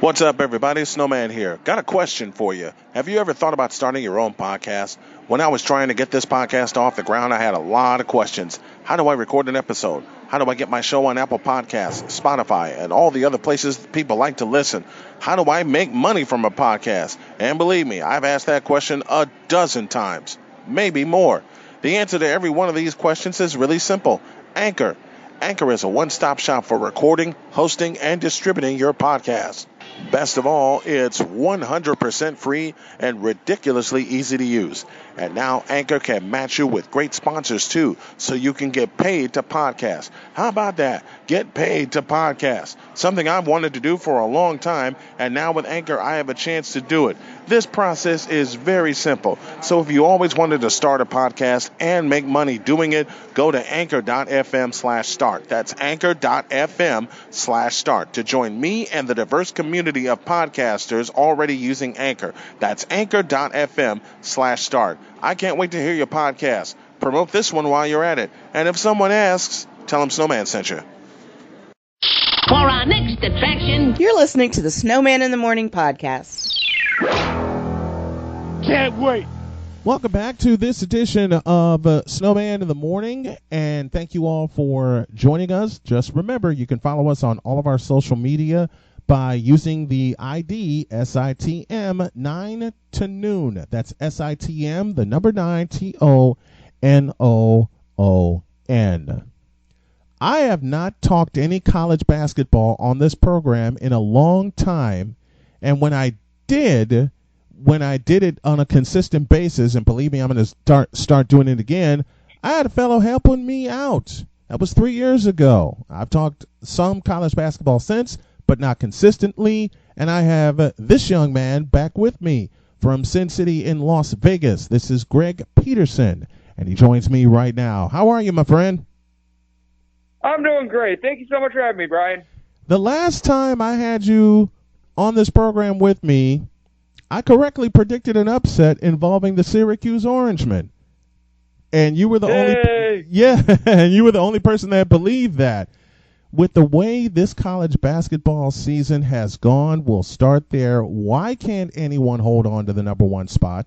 What's up, everybody? Snowman here. Got a question for you. Have you ever thought about starting your own podcast? When I was trying to get this podcast off the ground, I had a lot of questions. How do I record an episode? How do I get my show on Apple Podcasts, Spotify, and all the other places people like to listen? How do I make money from a podcast? And believe me, I've asked that question a dozen times, maybe more. The answer to every one of these questions is really simple. Anchor. Anchor is a one-stop shop for recording, hosting, and distributing your podcast. Best of all, it's 100% free and ridiculously easy to use. And now Anchor can match you with great sponsors too, so you can get paid to podcast. How about that? Get paid to podcast. Something I've wanted to do for a long time, and now with Anchor, I have a chance to do it. This process is very simple. So if you always wanted to start a podcast and make money doing it, go to anchor.fm/start. That's anchor.fm/start to join me and the diverse community of podcasters already using Anchor. That's anchor.fm/start. I can't wait to hear your podcast. Promote this one while you're at it. And if someone asks, tell them Snowman sent you. For our next attraction, you're listening to the Snowman in the Morning podcast. Can't wait. Welcome back to this edition of Snowman in the Morning, and thank you all for joining us. Just remember, you can follow us on all of our social media by using the ID SITM 9 to noon. That's SITM, the number 9, TONOON. I have not talked any college basketball on this program in a long time, and when I did it on a consistent basis, and believe me, I'm going to start doing it again, I had a fellow helping me out. That was 3 years ago. I've talked some college basketball since, but not consistently, and I have this young man back with me from Sin City in Las Vegas. This is Greg Peterson, and he joins me right now. How are you, my friend? I'm doing great. Thank you so much for having me, Brian. The last time I had you on this program with me, I correctly predicted an upset involving the Syracuse Orangemen. And you were the only person that believed that. With the way this college basketball season has gone, we'll start there. Why can't anyone hold on to the number one spot?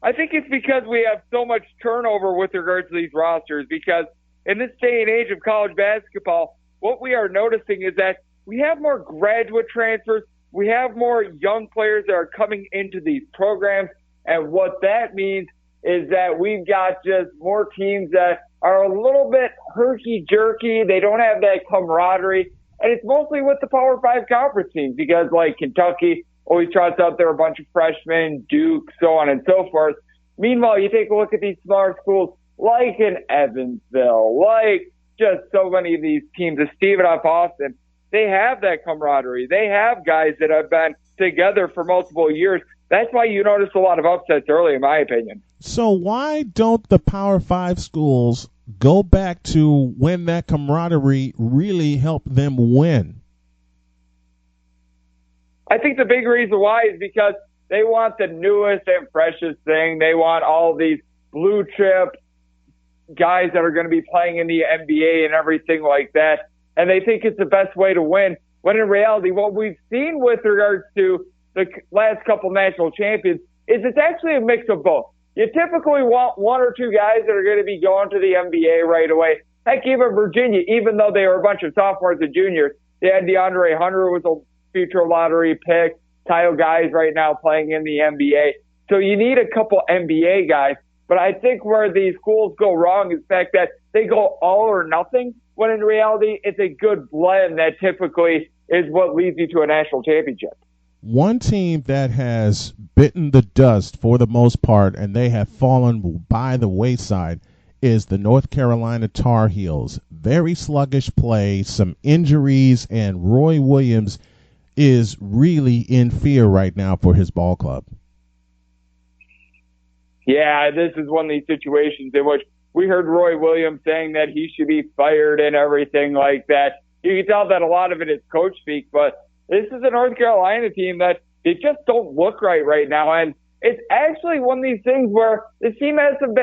I think it's because we have so much turnover with regards to these rosters, because in this day and age of college basketball, what we are noticing is that we have more graduate transfers. We have more young players that are coming into these programs, and what that means is that we've got just more teams that are a little bit herky-jerky. They don't have that camaraderie, and it's mostly with the Power 5 conference teams, because like Kentucky always trots out there a bunch of freshmen, Duke, so on and so forth. Meanwhile, you take a look at these smaller schools like in Evansville, like just so many of these teams, the Stephen F. Austin, they have that camaraderie. They have guys that have been together for multiple years. That's why you notice a lot of upsets early, in my opinion. So why don't the Power 5 schools go back to when that camaraderie really helped them win? I think the big reason why is because they want the newest and freshest thing. They want all these blue chip guys that are going to be playing in the NBA and everything like that. And they think it's the best way to win, when in reality, what we've seen with regards to the last couple national champions is it's actually a mix of both. You typically want one or two guys that are going to be going to the NBA right away. Heck, even Virginia, even though they were a bunch of sophomores and juniors, they had DeAndre Hunter, who was a future lottery pick, Kyle guys right now playing in the NBA. So you need a couple NBA guys. But I think where these schools go wrong is the fact that they go all or nothing, when in reality, it's a good blend that typically is what leads you to a national championship. One team that has bitten the dust for the most part, and they have fallen by the wayside, is the North Carolina Tar Heels. Very sluggish play, some injuries, and Roy Williams is really in fear right now for his ball club. Yeah, this is one of these situations in which we heard Roy Williams saying that he should be fired and everything like that. You can tell that a lot of it is coach speak, but this is a North Carolina team that they just don't look right now. And it's actually one of these things where this team has some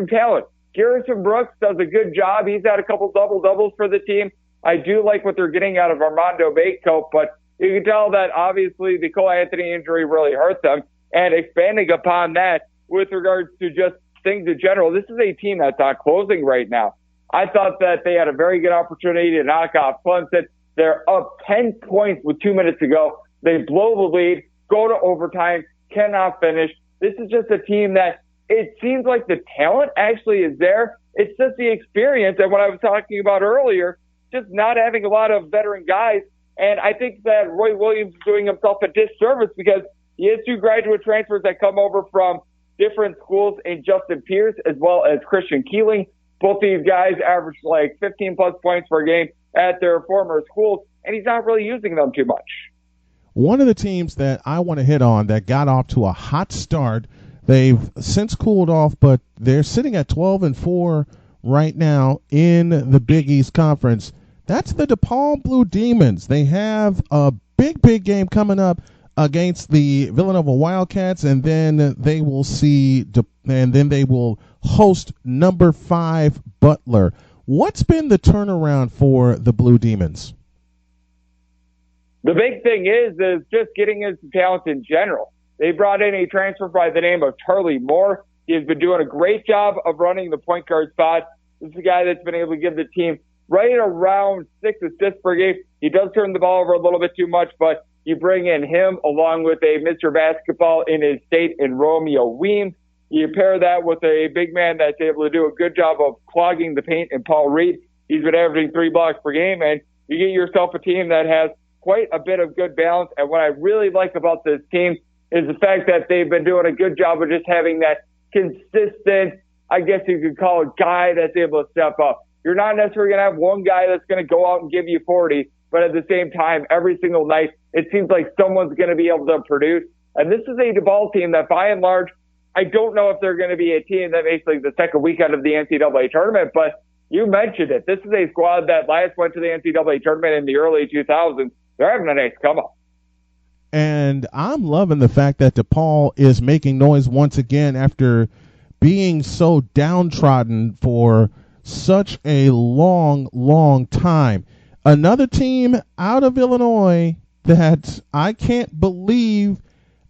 talent. Garrison Brooks does a good job. He's had a couple double-doubles for the team. I do like what they're getting out of Armando Batecoat, but you can tell that obviously the Cole Anthony injury really hurt them. And expanding upon that with regards to just things in general, this is a team that's not closing right now. I thought that they had a very good opportunity to knock off Clemson. They're up 10 points with 2 minutes to go. They blow the lead, go to overtime, cannot finish. This is just a team that it seems like the talent actually is there. It's just the experience. And what I was talking about earlier, just not having a lot of veteran guys. And I think that Roy Williams is doing himself a disservice because he has 2 graduate transfers that come over from different schools in Justin Pierce as well as Christian Keeling. Both these guys average like 15-plus points per game at their former schools, and he's not really using them too much. One of the teams that I want to hit on that got off to a hot start, they've since cooled off, but they're sitting at 12-4 right now in the Big East Conference. That's the DePaul Blue Demons. They have a big game coming up against the Villanova Wildcats, and then they will host number 5 Butler. What's been the turnaround for the Blue Demons? The big thing is just getting into talent in general. They brought in a transfer by the name of Charlie Moore. He has been doing a great job of running the point guard spot. This is a guy that's been able to give the team right around 6 assists per game. He does turn the ball over a little bit too much, but you bring in him along with a Mr. Basketball in his state in Romeo Weems. You pair that with a big man that's able to do a good job of clogging the paint in Paul Reed. He's been averaging 3 blocks per game, and you get yourself a team that has quite a bit of good balance. And what I really like about this team is the fact that they've been doing a good job of just having that consistent, I guess you could call it, guy that's able to step up. You're not necessarily going to have one guy that's going to go out and give you 40, but at the same time, every single night, it seems like someone's going to be able to produce. And this is a DePaul team that, by and large, I don't know if they're going to be a team that makes like the second weekend of the NCAA tournament, but you mentioned it. This is a squad that last went to the NCAA tournament in the early 2000s. They're having a nice come up. And I'm loving the fact that DePaul is making noise once again after being so downtrodden for such a long time. Another team out of Illinois that I can't believe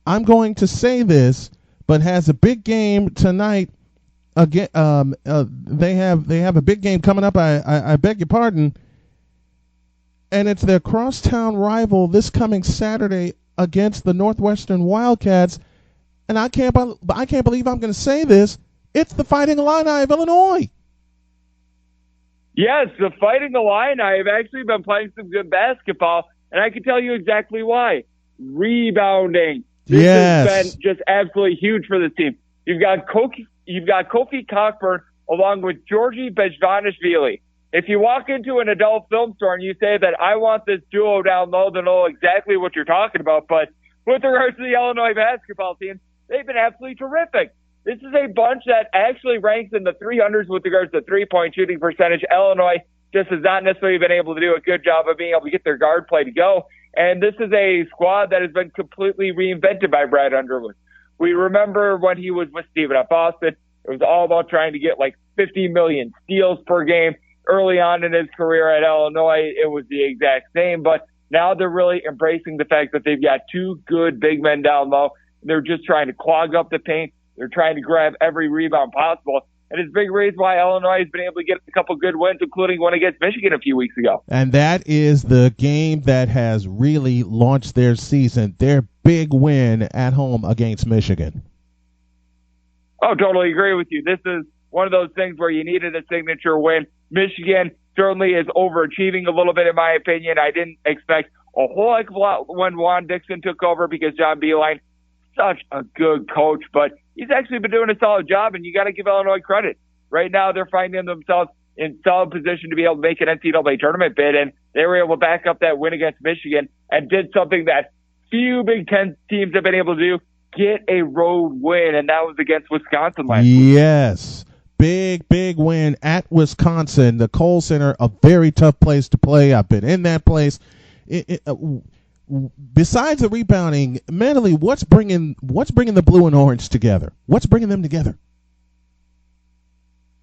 I'm going to say this, but has a big game tonight. Again, they have a big game coming up. I beg your pardon, and it's their crosstown rival this coming Saturday against the Northwestern Wildcats. And I can't believe I'm going to say this. It's the Fighting Illini of Illinois. Yes, the Fighting Illini have actually been playing some good basketball, and I can tell you exactly why. Rebounding. This has been just absolutely huge for this team. You've got Kofi Cockburn along with Georgi Bezvanishvili. If you walk into an adult film store and you say that I want this duo down low, they'll know exactly what you're talking about. But with regards to the Illinois basketball team, they've been absolutely terrific. This is a bunch that actually ranks in the 300s with regards to three-point shooting percentage. Illinois just has not necessarily been able to do a good job of being able to get their guard play to go. And this is a squad that has been completely reinvented by Brad Underwood. We remember when he was with Stephen F. Austin, it was all about trying to get like 50 million steals per game. Early on in his career at Illinois, it was the exact same. But now they're really embracing the fact that they've got 2 good big men down low. They're just trying to clog up the paint. They're trying to grab every rebound possible. And it's a big reason why Illinois has been able to get a couple good wins, including one against Michigan a few weeks ago. And that is the game that has really launched their season, their big win at home against Michigan. Oh, totally agree with you. This is one of those things where you needed a signature win. Michigan certainly is overachieving a little bit, in my opinion. I didn't expect a whole heck of a lot when Juan Dixon took over because John Beilein, such a good coach, but he's actually been doing a solid job, and you got to give Illinois credit. Right now, they're finding themselves in solid position to be able to make an NCAA tournament bid, and they were able to back up that win against Michigan and did something that few Big Ten teams have been able to do, get a road win, and that was against Wisconsin last week. Yes, big win at Wisconsin. The Kohl Center, a very tough place to play. I've been in that place. Besides the rebounding, mentally, what's bringing the blue and orange together? What's bringing them together?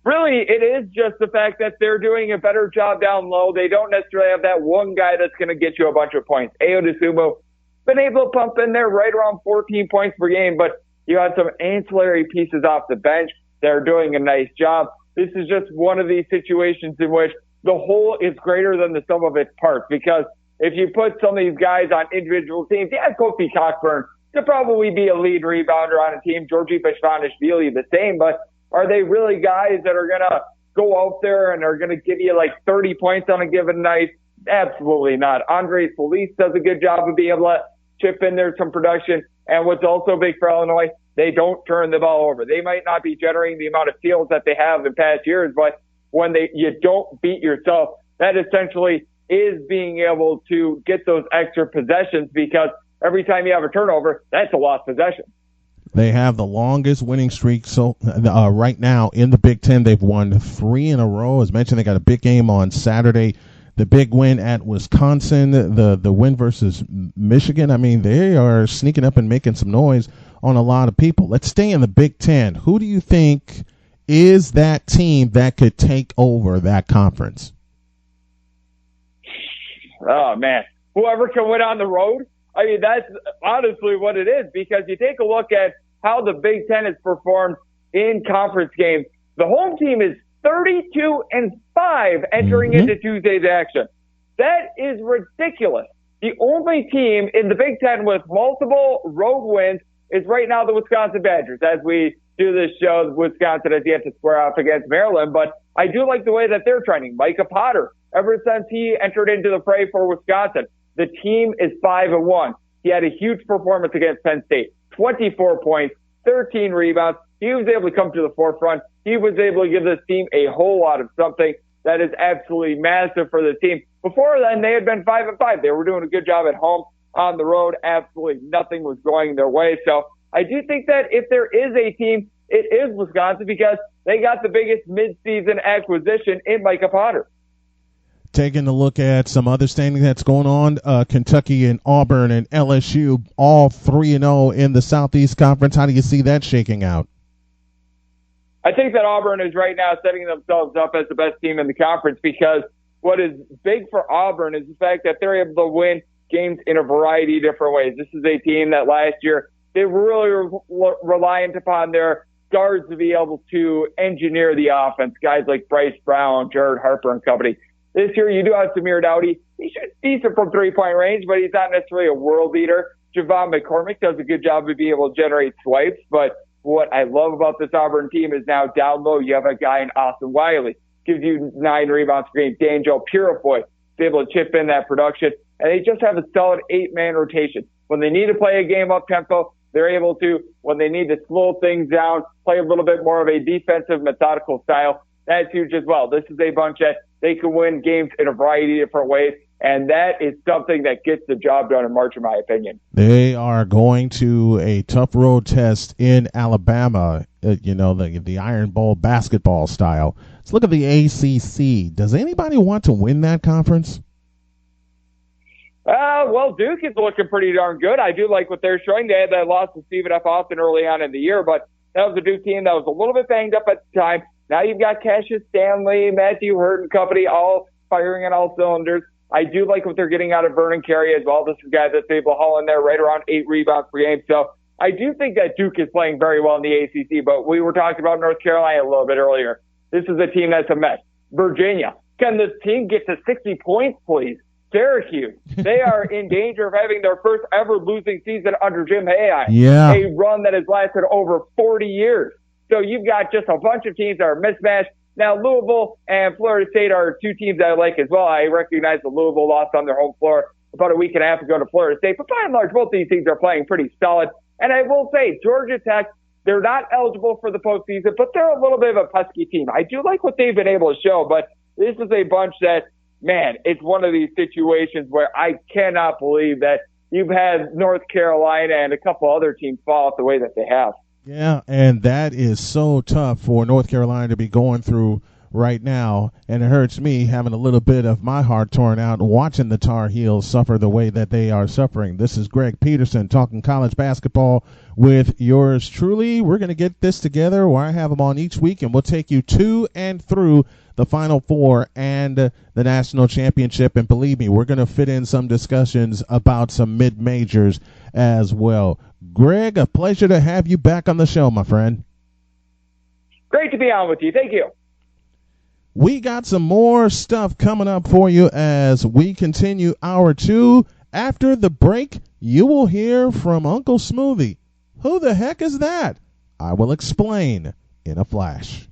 really, it is just the fact that they're doing a better job down low. They don't necessarily have that one guy that's going to get you a bunch of points. Ayo DeSumo been able to pump in there right around 14 points per game, but you have some ancillary pieces off the bench that are doing a nice job. This is just one of these situations in which the whole is greater than the sum of its parts, because if you put some of these guys on individual teams, yeah, Kofi Cockburn could probably be a lead rebounder on a team. Georgie Bashvanishvili the same, but are they really guys that are going to go out there and are going to give you like 30 points on a given night? Absolutely not. Andre Solis does a good job of being able to chip in there some production. And what's also big for Illinois, they don't turn the ball over. They might not be generating the amount of steals that they have in past years, but when you don't beat yourself, that essentially is being able to get those extra possessions, because every time you have a turnover, that's a lost possession. They have the longest winning streak right now in the Big Ten. They've won 3 in a row. As mentioned, they got a big game on Saturday. The big win at Wisconsin, the win versus Michigan. I mean, they are sneaking up and making some noise on a lot of people. Let's stay in the Big Ten. Who do you think is that team that could take over that conference? Oh, man. Whoever can win on the road. I mean, that's honestly what it is, because you take a look at how the Big Ten has performed in conference games. The home team is 32-5 entering into Tuesday's action. That is ridiculous. The only team in the Big Ten with multiple road wins is right now the Wisconsin Badgers. As we do this show, Wisconsin has yet to square off against Maryland, but I do like the way that they're trending. Micah Potter, ever since he entered into the fray for Wisconsin, the team is 5-1. He had a huge performance against Penn State, 24 points, 13 rebounds. He was able to come to the forefront. He was able to give this team a whole lot of something that is absolutely massive for the team. Before then, they had been 5-5. They were doing a good job at home. On the road, absolutely nothing was going their way. So I do think that if there is a team, it is Wisconsin, because they got the biggest midseason acquisition in Micah Potter. Taking a look at some other standing that's going on, Kentucky and Auburn and LSU, all 3-0 in the Southeast Conference. How do you see that shaking out? I think that Auburn is right now setting themselves up as the best team in the conference, because what is big for Auburn is the fact that they're able to win games in a variety of different ways. This is a team that last year, they were really reliant upon their guards to be able to engineer the offense, guys like Bryce Brown, Jared Harper, and company. This year, you do have Samir Dowdy. He shoots decent from three-point range, but he's not necessarily a world beater. Javon McCormick does a good job of being able to generate swipes, but what I love about this Auburn team is now down low, you have a guy in Austin Wiley, gives you 9 rebounds per game. Danjo Purifoy is able to chip in that production, and they just have a solid 8-man rotation. When they need to play a game up-tempo, they're able to. When they need to slow things down, play a little bit more of a defensive, methodical style, that's huge as well. This is a bunch that they can win games in a variety of different ways, and that is something that gets the job done in March, in my opinion. They are going to a tough road test in Alabama, the Iron Bowl basketball style. Let's look at the ACC. Does anybody want to win that conference? Well, Duke is looking pretty darn good. I do like what they're showing. They had that loss to Stephen F. Austin early on in the year, but that was a Duke team that was a little bit banged up at the time. Now you've got Cassius Stanley, Matthew Hurt and company all firing on all cylinders. I do like what they're getting out of Vernon Carey as well. This is a guy that's able to haul in there right around 8 rebounds per game. So I do think that Duke is playing very well in the ACC, but we were talking about North Carolina a little bit earlier. This is a team that's a mess. Virginia, can this team get to 60 points, please? Syracuse, they are in danger of having their first ever losing season under Jim Hayai. Yeah. A run that has lasted over 40 years. So you've got just a bunch of teams that are mismatched. Now, Louisville and Florida State are two teams I like as well. I recognize the Louisville lost on their home floor about a week and a half ago to Florida State. But by and large, both these teams are playing pretty solid. And I will say, Georgia Tech, they're not eligible for the postseason, but they're a little bit of a pesky team. I do like what they've been able to show, but this is a bunch that, man, it's one of these situations where I cannot believe that you've had North Carolina and a couple other teams fall off the way that they have. Yeah, and that is so tough for North Carolina to be going through right now, and it hurts me having a little bit of my heart torn out watching the Tar Heels suffer the way that they are suffering. This is Greg Peterson talking college basketball with yours truly. We're going to get this together where I have them on each week, and we'll take you to and through the Final Four and the national championship. And believe me, we're going to fit in some discussions about some mid-majors as well. Greg, a pleasure to have you back on the show, my friend. Great to be on with you. Thank you. We got some more stuff coming up for you as we continue hour 2. After the break, you will hear from Uncle Smoothie. Who the heck is that? I will explain in a flash.